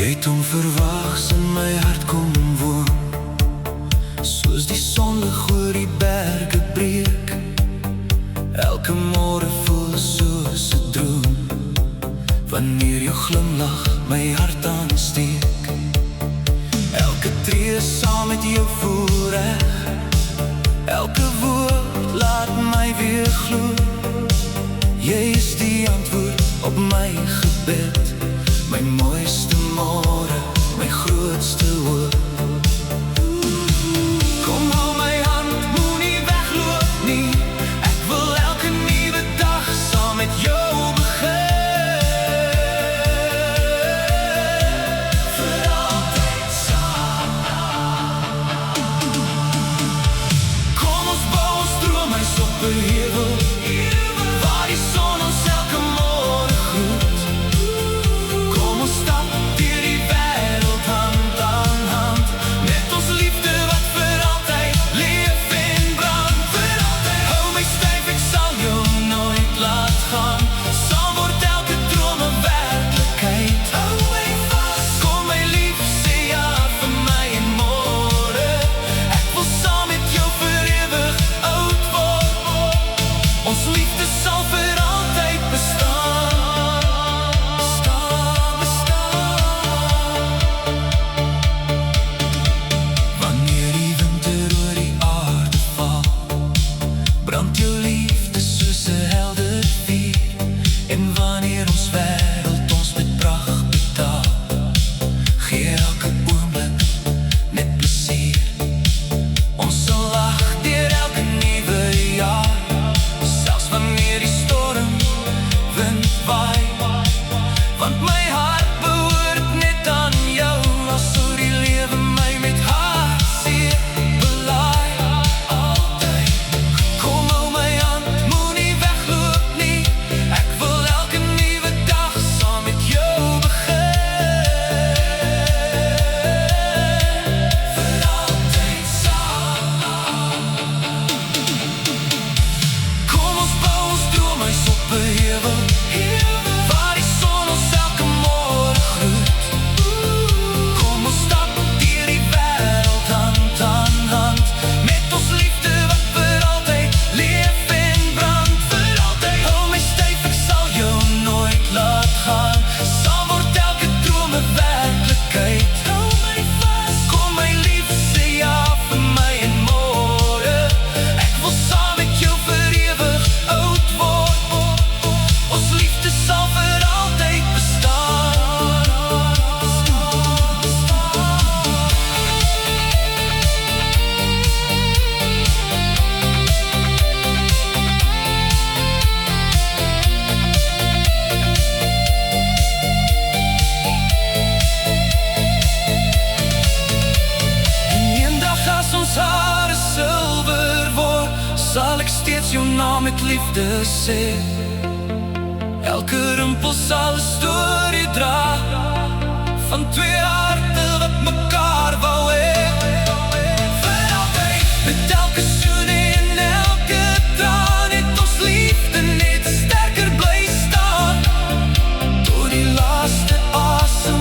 Jy het hom verwags in my hart kom woon, soos die sonlig oor die berge breek. Elke môre voel soos 'n droom, wanneer jou glimlach my hart aansteek. Elke tree saam met jou voel reg, elke woord laat my weer glo. Jy is die antwoord op my gebed, my mooiste môre, my grootste hoop. Kom hou my hand, moenie wegloop nie. Ek wil elke nuwe dag saam met jou begin. Vir altyd saam. Kom ons bou ons droomhuis op 'n heuwel, waar die son ons elke môre groet. Kom ons stap deur die wêreld hand aan hand, met ons liefde wat vir altyd leef en brand. Vir altyd hou my styf, ek sal jou nooit laat gaan. Saam word elke droom 'n werklikheid. Hou my vas, kom my lief, sê ja vir my en môre. Ek wil saam met jou vir ewig oud word. Ons liefde sal vir altyd bestaan. Wanneer die winter oor die aarde val, brand jou liefde soos 'n helder vuur. En wanneer ons wêreld ons met pragt betaal, gee elke oomblik net plesier. Ons sal lag deur elke nuwe jaar, selfs wanneer die storm wind waai. Want my hart behoort net aan jou, al sou die lewe my met hartseer belaai. Altyd, kom hou my hand, moenie wegloop nie. Ek wil elke nuwe dag saam met jou begin. Vir altyd saam. Kom ons bou ons droomhuis op 'n heuwel, waar die son ons elke môre groet. Kom ons stap deur die wêreld hand aan hand, met ons liefde wat vir altyd leef en brand. Vir altyd hou my styf, ek sal jou nooit laat gaan. Saam word elke droom 'n werklikheid. Hou my vas, kom my lief, sê ja vir my en môre. Ek wil saam met jou vir ewig oud word. Ons liefde sal vir altyd bestaan. En eendag as ons hare silwer word, sal ek steeds jou naam met liefde sê. Elke rimpel sal 'n storie dra, van twee harte wat mekaar wou hê. Vir altyd, met elke soen en elke traan, het ons liefde net sterker bly staan. Tot die laaste asem